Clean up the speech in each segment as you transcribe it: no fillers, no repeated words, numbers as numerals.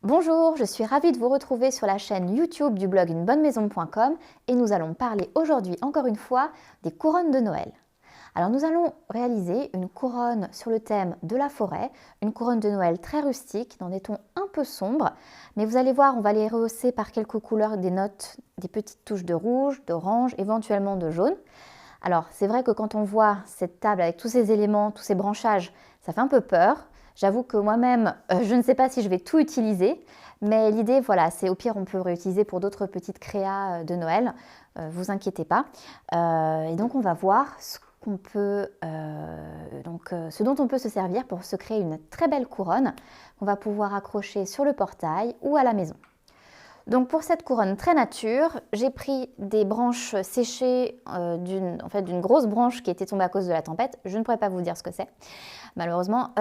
Bonjour, je suis ravie de vous retrouver sur la chaîne YouTube du blog unebonnemaison.com et nous allons parler aujourd'hui encore une fois des couronnes de Noël. Alors nous allons réaliser une couronne sur le thème de la forêt, une couronne de Noël très rustique dans des tons un peu sombres, mais vous allez voir, on va les rehausser par quelques couleurs, des notes, des petites touches de rouge, d'orange, éventuellement de jaune. Alors c'est vrai que quand on voit cette table avec tous ces éléments, tous ces branchages, ça fait un peu peur. J'avoue que moi-même, je ne sais pas si je vais tout utiliser, mais l'idée, voilà, c'est au pire, on peut réutiliser pour d'autres petites créas de Noël, vous inquiétez pas. Et donc, on va voir ce dont on peut se servir pour se créer une très belle couronne qu'on va pouvoir accrocher sur le portail ou à la maison. Donc pour cette couronne très nature, j'ai pris des branches séchées d'une grosse branche qui était tombée à cause de la tempête. Je ne pourrais pas vous dire ce que c'est, malheureusement.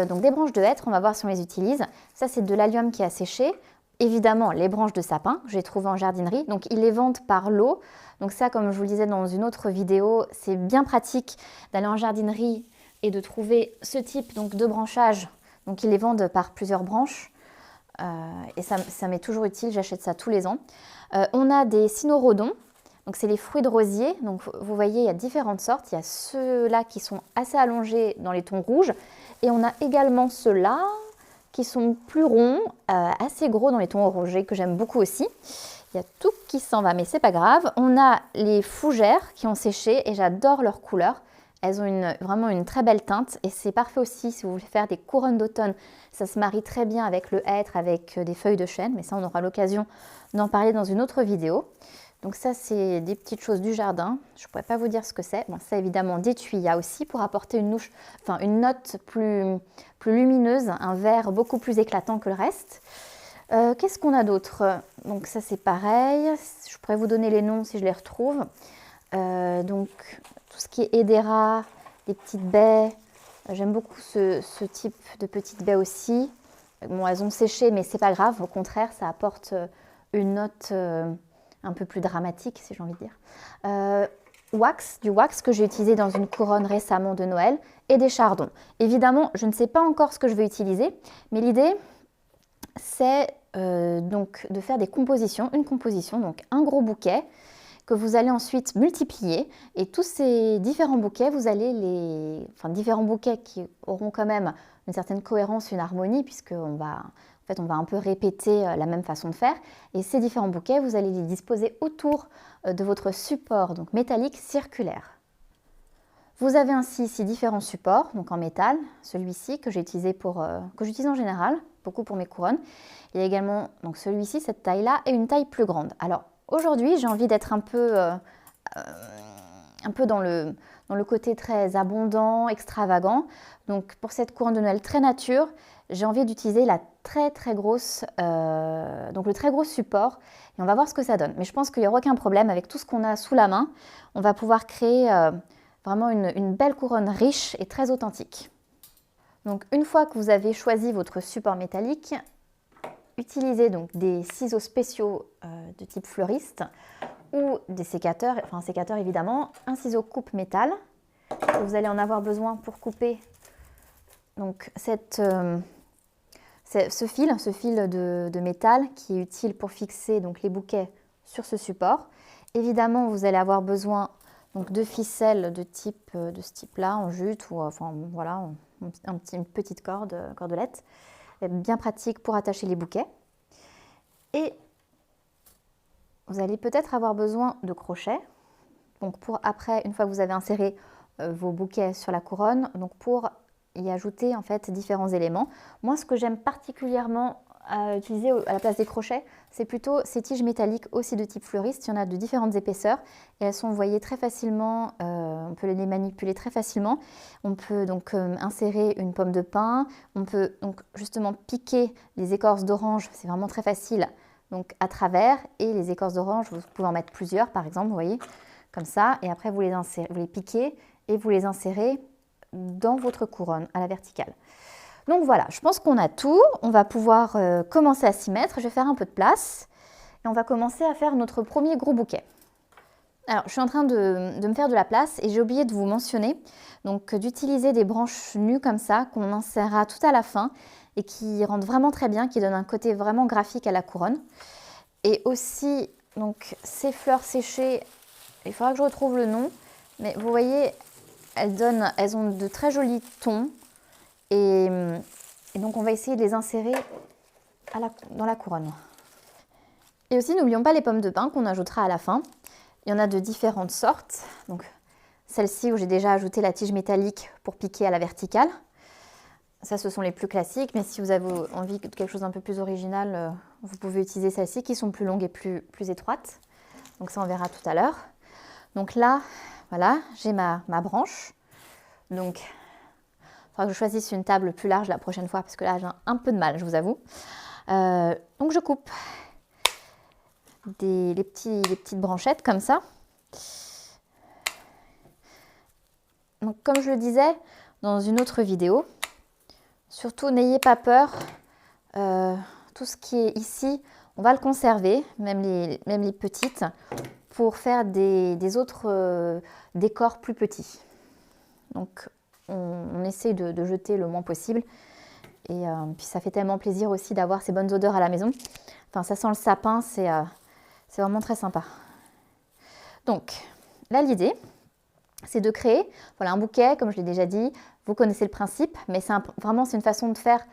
Donc des branches de hêtre, on va voir si on les utilise. Ça, c'est de l'allium qui a séché. Évidemment, les branches de sapin, j'ai trouvé en jardinerie. Donc ils les vendent par lot. Donc ça, comme je vous le disais dans une autre vidéo, c'est bien pratique d'aller en jardinerie et de trouver ce type de branchage. Donc ils les vendent par plusieurs branches. Et ça m'est toujours utile, j'achète ça tous les ans. On a des cynorrhodons, donc c'est les fruits de rosier. Donc vous voyez, il y a différentes sortes. Il y a ceux-là qui sont assez allongés dans les tons rouges. Et on a également ceux-là qui sont plus ronds, assez gros dans les tons orangés, que j'aime beaucoup aussi. Il y a tout qui s'en va, mais c'est pas grave. On a les fougères qui ont séché et j'adore leur couleur. Elles ont vraiment une très belle teinte et c'est parfait aussi si vous voulez faire des couronnes d'automne. Ça se marie très bien avec le hêtre, avec des feuilles de chêne, mais ça on aura l'occasion d'en parler dans une autre vidéo. Donc ça c'est des petites choses du jardin, je ne pourrais pas vous dire ce que c'est. Bon, ça évidemment des tuyas aussi pour apporter une note plus lumineuse, un vert beaucoup plus éclatant que le reste. Qu'est-ce qu'on a d'autre? Donc ça c'est pareil, je pourrais vous donner les noms si je les retrouve. Donc tout ce qui est hédéra, des petites baies, j'aime beaucoup ce type de petites baies aussi. Bon, elles ont séché, mais c'est pas grave, au contraire, ça apporte une note un peu plus dramatique, si j'ai envie de dire. Du wax que j'ai utilisé dans une couronne récemment de Noël, et des chardons. Évidemment, je ne sais pas encore ce que je vais utiliser, mais l'idée, c'est donc de faire une composition, donc un gros bouquet, que vous allez ensuite multiplier et tous ces différents bouquets, différents bouquets qui auront quand même une certaine cohérence, une harmonie, puisqu'on va un peu répéter la même façon de faire. Et ces différents bouquets, vous allez les disposer autour de votre support donc métallique circulaire. Vous avez ainsi ici différents supports, donc en métal, celui-ci que j'utilise en général, beaucoup pour mes couronnes. Il y a également donc celui-ci, cette taille-là, et une taille plus grande. Alors, aujourd'hui, j'ai envie d'être un peu dans le côté très abondant, extravagant. Donc pour cette couronne de Noël très nature, j'ai envie d'utiliser le très gros support et on va voir ce que ça donne. Mais je pense qu'il n'y aura aucun problème avec tout ce qu'on a sous la main. On va pouvoir créer vraiment une belle couronne riche et très authentique. Donc une fois que vous avez choisi votre support métallique, utilisez donc des ciseaux spéciaux de type fleuriste ou des sécateurs, un sécateur évidemment, un ciseau coupe métal. Vous allez en avoir besoin pour couper donc ce fil de métal qui est utile pour fixer donc les bouquets sur ce support. Évidemment, vous allez avoir besoin donc de ficelles de ce type-là en jute ou voilà, une petite cordelette. Bien pratique pour attacher les bouquets. Et vous allez peut-être avoir besoin de crochets. Donc pour après, une fois que vous avez inséré vos bouquets sur la couronne, donc pour y ajouter en fait différents éléments. Moi, ce que j'aime particulièrement utiliser à la place des crochets, c'est plutôt ces tiges métalliques aussi de type fleuriste. Il y en a de différentes épaisseurs et elles sont, vous voyez, très facilement, on peut les manipuler très facilement. On peut donc insérer une pomme de pin, on peut donc justement piquer les écorces d'orange, c'est vraiment très facile, donc à travers, et les écorces d'orange, vous pouvez en mettre plusieurs par exemple, vous voyez, comme ça, et après vous les piquez et vous les insérez dans votre couronne à la verticale. Donc voilà, je pense qu'on a tout. On va pouvoir commencer à s'y mettre. Je vais faire un peu de place et on va commencer à faire notre premier gros bouquet. Alors, je suis en train de me faire de la place et j'ai oublié de vous mentionner donc d'utiliser des branches nues comme ça qu'on insérera tout à la fin et qui rendent vraiment très bien, qui donnent un côté vraiment graphique à la couronne. Et aussi, donc ces fleurs séchées, il faudra que je retrouve le nom, mais vous voyez, elles ont de très jolis tons et donc on va essayer de les insérer dans la couronne. Et aussi, n'oublions pas les pommes de pin qu'on ajoutera à la fin. Il y en a de différentes sortes. Donc, celle-ci où j'ai déjà ajouté la tige métallique pour piquer à la verticale. Ça, ce sont les plus classiques, mais si vous avez envie de quelque chose d'un peu plus original, vous pouvez utiliser celles-ci qui sont plus longues et plus étroites. Donc ça, on verra tout à l'heure. Donc là, voilà, j'ai ma branche. Donc, il faudra que je choisisse une table plus large la prochaine fois parce que là, j'ai un peu de mal, je vous avoue. Donc, je coupe les petites branchettes comme ça. Donc, comme je le disais dans une autre vidéo, surtout n'ayez pas peur, tout ce qui est ici, on va le conserver, même les petites, pour faire des autres décors plus petits. Donc on essaie de jeter le moins possible. Et puis ça fait tellement plaisir aussi d'avoir ces bonnes odeurs à la maison. Enfin, ça sent le sapin, c'est vraiment très sympa. Donc là, l'idée, c'est de créer voilà, un bouquet, comme je l'ai déjà dit. Vous connaissez le principe, mais vraiment c'est une façon de faire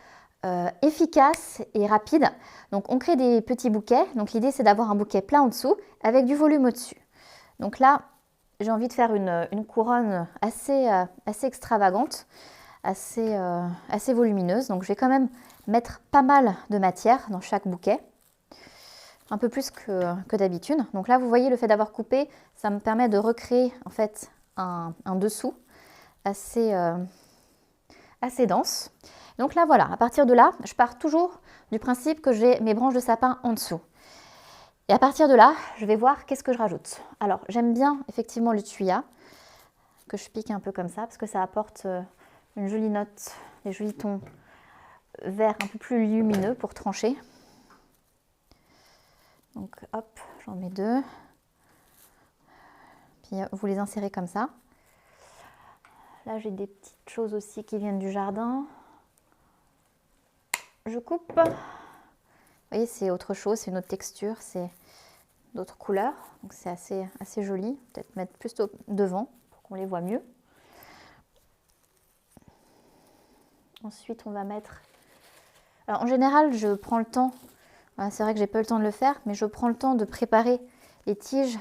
efficace et rapide. Donc on crée des petits bouquets. Donc l'idée, c'est d'avoir un bouquet plat en dessous avec du volume au-dessus. Donc là, j'ai envie de faire une couronne assez extravagante, assez volumineuse. Donc je vais quand même mettre pas mal de matière dans chaque bouquet, un peu plus que d'habitude. Donc là, vous voyez, le fait d'avoir coupé, ça me permet de recréer en fait un dessous assez dense. Donc là, voilà, à partir de là, je pars toujours du principe que j'ai mes branches de sapin en dessous. Et à partir de là, je vais voir qu'est-ce que je rajoute. Alors, j'aime bien effectivement le thuya, que je pique un peu comme ça, parce que ça apporte une jolie note, des jolis tons verts un peu plus lumineux pour trancher. Donc hop, j'en mets 2. Puis vous les insérez comme ça. Là, j'ai des petites choses aussi qui viennent du jardin. Je coupe. Vous voyez, c'est autre chose, c'est une autre texture, c'est d'autres couleurs. Donc c'est assez joli. Peut-être mettre plus devant pour qu'on les voit mieux. Ensuite, on va mettre... Alors, en général, je prends le temps, c'est vrai que j'ai pas eu le temps de le faire, mais je prends le temps de préparer les tiges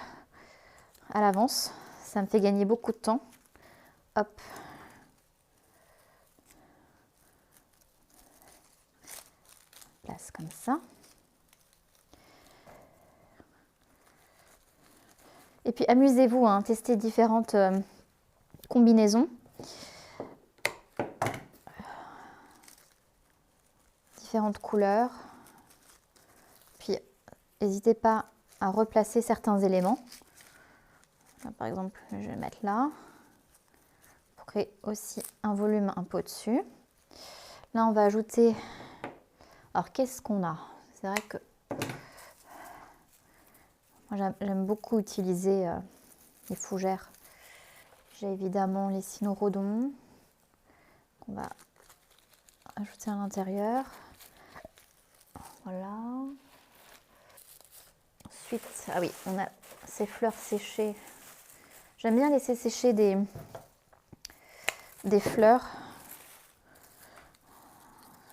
à l'avance. Ça me fait gagner beaucoup de temps. Hop. Place comme ça. Et puis, amusez-vous, hein, testez différentes combinaisons. Différentes couleurs. Puis, n'hésitez pas à replacer certains éléments. Là, par exemple, je vais mettre là pour créer aussi un volume un peu au-dessus. Là, on va ajouter... Alors, qu'est-ce qu'on a? C'est vrai que moi, j'aime beaucoup utiliser les fougères. J'ai évidemment les cynorrhodons qu'on va ajouter à l'intérieur. Voilà. Ensuite, ah oui, on a ces fleurs séchées. J'aime bien laisser sécher des fleurs.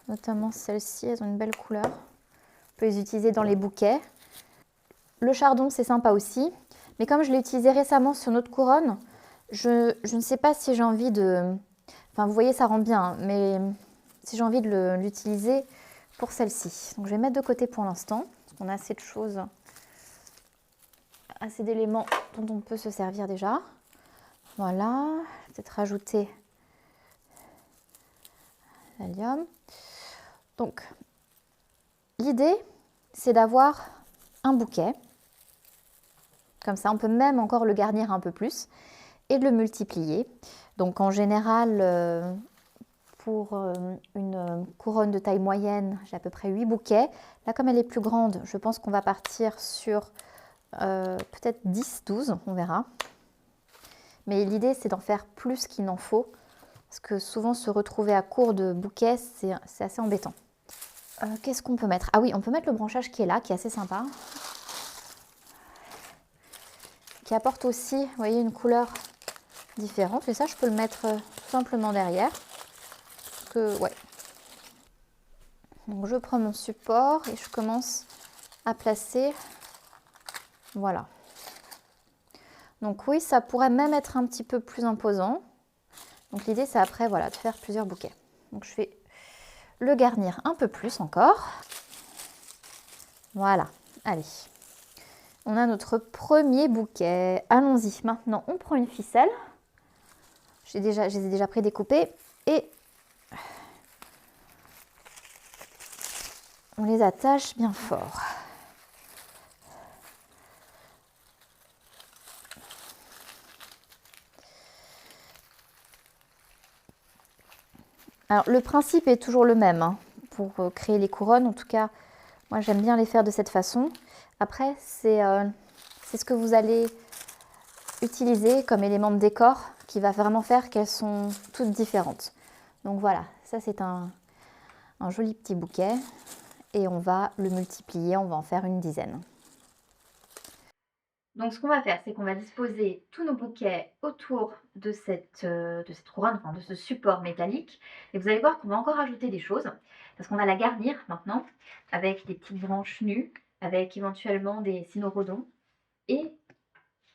Notamment celles-ci, elles ont une belle couleur. On peut les utiliser dans les bouquets. Le chardon, c'est sympa aussi. Mais comme je l'ai utilisé récemment sur notre couronne, je ne sais pas si j'ai envie de... Enfin, vous voyez, ça rend bien, hein, mais si j'ai envie de l'utiliser pour celle-ci. Donc, je vais mettre de côté pour l'instant, parce qu'on a assez de choses, assez d'éléments dont on peut se servir déjà. Voilà, peut-être rajouter l'allium. Donc, l'idée, c'est d'avoir un bouquet. Comme ça, on peut même encore le garnir un peu plus et de le multiplier. Donc, en général, pour une couronne de taille moyenne, j'ai à peu près 8 bouquets. Là, comme elle est plus grande, je pense qu'on va partir sur peut-être 10, 12, on verra. Mais l'idée, c'est d'en faire plus qu'il n'en faut. Parce que souvent, se retrouver à court de bouquets, c'est assez embêtant. Qu'est-ce qu'on peut mettre? Ah oui, on peut mettre le branchage qui est là, qui est assez sympa. Qui apporte aussi, vous voyez, une couleur différente. Et ça, je peux le mettre tout simplement derrière. Ouais. Donc, je prends mon support et je commence à placer. Voilà. Donc oui, ça pourrait même être un petit peu plus imposant. Donc l'idée, c'est après, voilà, de faire plusieurs bouquets. Donc je vais le garnir un peu plus encore. Voilà, allez. On a notre premier bouquet. Allons-y. Maintenant, on prend une ficelle. Je les ai déjà prédécoupées et on les attache bien fort. Alors, le principe est toujours le même hein, pour créer les couronnes. En tout cas, moi, j'aime bien les faire de cette façon. Après, c'est ce que vous allez utiliser comme élément de décor qui va vraiment faire qu'elles sont toutes différentes. Donc voilà, ça c'est un joli petit bouquet et on va le multiplier, on va en faire une dizaine. Donc ce qu'on va faire, c'est qu'on va disposer tous nos bouquets autour de cette couronne, enfin de ce support métallique. Et vous allez voir qu'on va encore ajouter des choses, parce qu'on va la garnir maintenant avec des petites branches nues, avec éventuellement des cynorrhodons. Et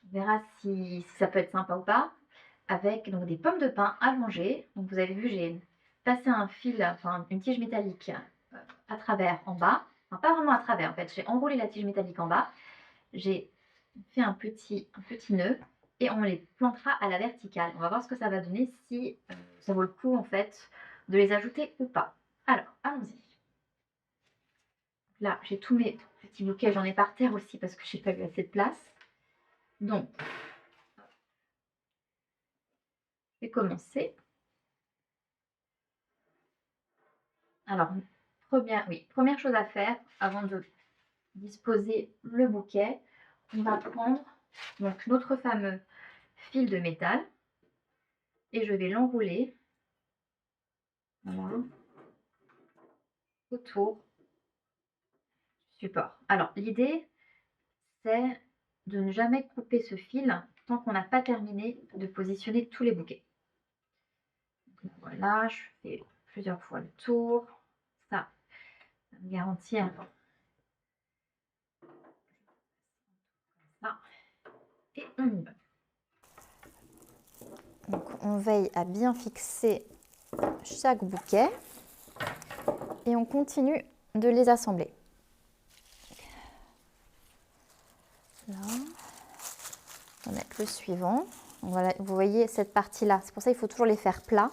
on verra si ça peut être sympa ou pas, avec donc des pommes de pin allongées. Donc vous avez vu, j'ai passé un fil, enfin une tige métallique à travers en bas. Enfin pas vraiment à travers en fait, j'ai enroulé la tige métallique en bas. J'ai fait un petit nœud et on les plantera à la verticale. On va voir ce que ça va donner, si ça vaut le coup en fait de les ajouter ou pas. Alors, allons-y. Là, j'ai tous mes petits bouquets, j'en ai par terre aussi parce que j'ai pas eu assez de place. Donc, je vais commencer. Alors, première chose à faire avant de disposer le bouquet, on va prendre donc notre fameux fil de métal et je vais l'enrouler voilà, autour du support. Alors l'idée c'est de ne jamais couper ce fil tant qu'on n'a pas terminé de positionner tous les bouquets. Donc, voilà, je fais plusieurs fois le tour. Ça me garantit un ça. Et on y va. Donc on veille à bien fixer chaque bouquet et on continue de les assembler. Là, on va mettre le suivant. Donc voilà, vous voyez cette partie-là, c'est pour ça qu'il faut toujours les faire plats.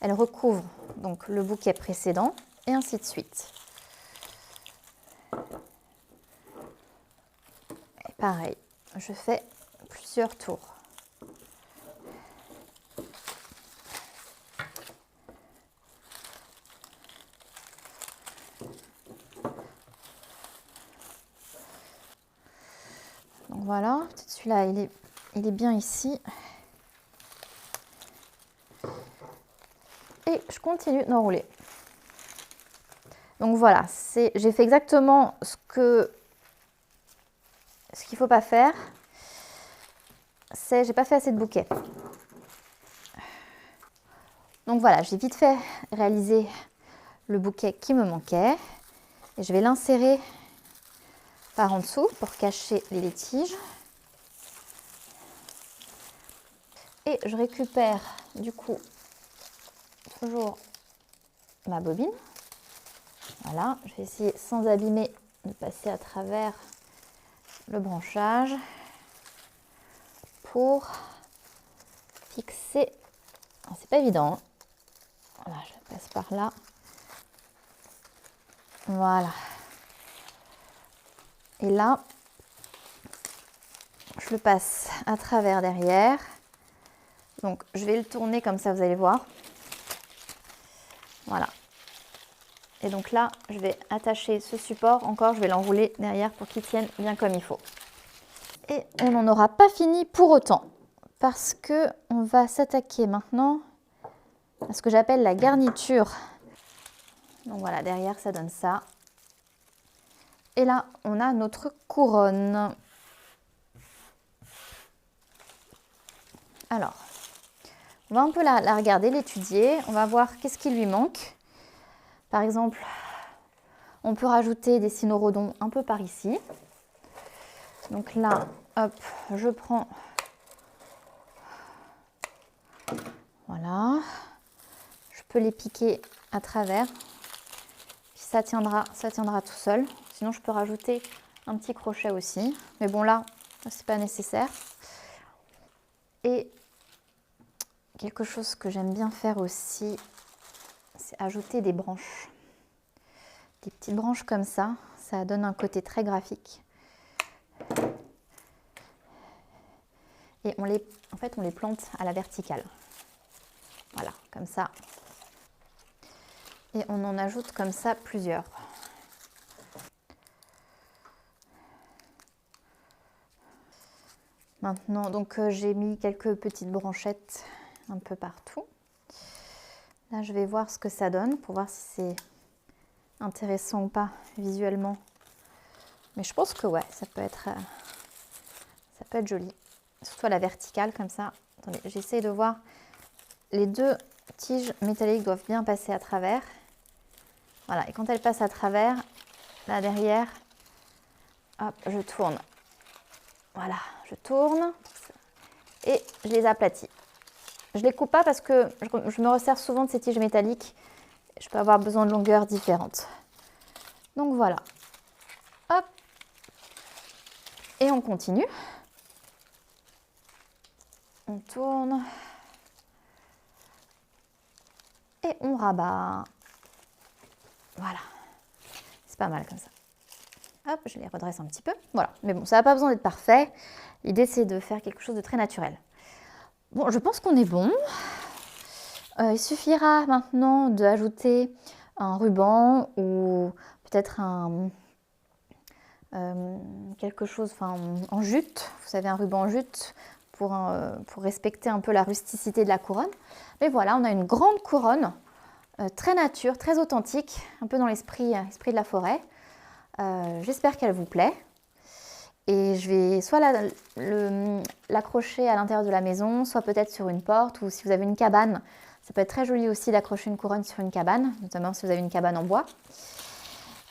Elle recouvre donc le bouquet précédent et ainsi de suite. Et pareil, je fais plusieurs tours. Donc voilà, celui-là il est bien ici. Et je continue d'enrouler. Donc voilà, j'ai fait exactement ce qu'il ne faut pas faire. J'ai pas fait assez de bouquets. Donc voilà, j'ai vite fait réaliser le bouquet qui me manquait. Et je vais l'insérer par en dessous pour cacher les tiges. Et je récupère du coup toujours ma bobine. Voilà, je vais essayer sans abîmer de passer à travers le branchage pour fixer. C'est pas évident, hein. Voilà, je passe par là. Voilà. Et là, je le passe à travers derrière. Donc, je vais le tourner comme ça, vous allez voir. Voilà. Et donc là, je vais attacher ce support. Encore, je vais l'enrouler derrière pour qu'il tienne bien comme il faut. Et on n'en aura pas fini pour autant, parce que on va s'attaquer maintenant à ce que j'appelle la garniture. Donc voilà, derrière ça donne ça. Et là, on a notre couronne. Alors, on va un peu la regarder, l'étudier. On va voir qu'est-ce qui lui manque. Par exemple, on peut rajouter des cynorhodons un peu par ici. Donc là, hop, je prends. Voilà. Je peux les piquer à travers. Puis ça tiendra tout seul. Sinon, je peux rajouter un petit crochet aussi. Mais bon, là, c'est pas nécessaire. Et quelque chose que j'aime bien faire aussi, c'est ajouter des branches. Des petites branches comme ça donne un côté très graphique. Et en fait, on les plante à la verticale. Voilà, comme ça. Et on en ajoute comme ça plusieurs. Maintenant, donc j'ai mis quelques petites branchettes un peu partout. Là, je vais voir ce que ça donne pour voir si c'est intéressant ou pas visuellement. Mais je pense que ouais, ça peut être joli. Surtout à la verticale comme ça. Attendez, j'essaye de voir. Les deux tiges métalliques doivent bien passer à travers. Voilà, et quand elles passent à travers, là derrière, hop, je tourne. Voilà, je tourne et je les aplatis. Je ne les coupe pas parce que je me resserre souvent de ces tiges métalliques. Je peux avoir besoin de longueurs différentes. Donc voilà. Hop. Et on continue. On tourne. Et on rabat. Voilà. C'est pas mal comme ça. Hop, je les redresse un petit peu. Voilà. Mais bon, ça n'a pas besoin d'être parfait. L'idée, c'est de faire quelque chose de très naturel. Bon, je pense qu'on est bon. Il suffira maintenant d'ajouter un ruban ou peut-être quelque chose en jute. Vous savez, un ruban en jute pour respecter un peu la rusticité de la couronne. Mais voilà, on a une grande couronne, très nature, très authentique, un peu dans l'esprit de la forêt. J'espère qu'elle vous plaît. Et je vais soit l'accrocher à l'intérieur de la maison, soit peut-être sur une porte, ou si vous avez une cabane, ça peut être très joli aussi d'accrocher une couronne sur une cabane, notamment si vous avez une cabane en bois.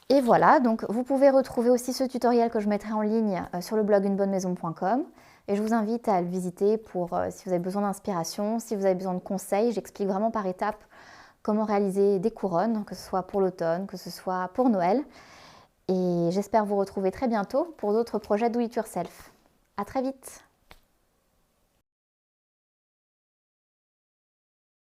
Et voilà, donc vous pouvez retrouver aussi ce tutoriel que je mettrai en ligne sur le blog unebonnemaison.com. Et je vous invite à le visiter pour si vous avez besoin d'inspiration, si vous avez besoin de conseils. J'explique vraiment par étapes comment réaliser des couronnes, que ce soit pour l'automne, que ce soit pour Noël. Et j'espère vous retrouver très bientôt pour d'autres projets Do It Yourself. À très vite!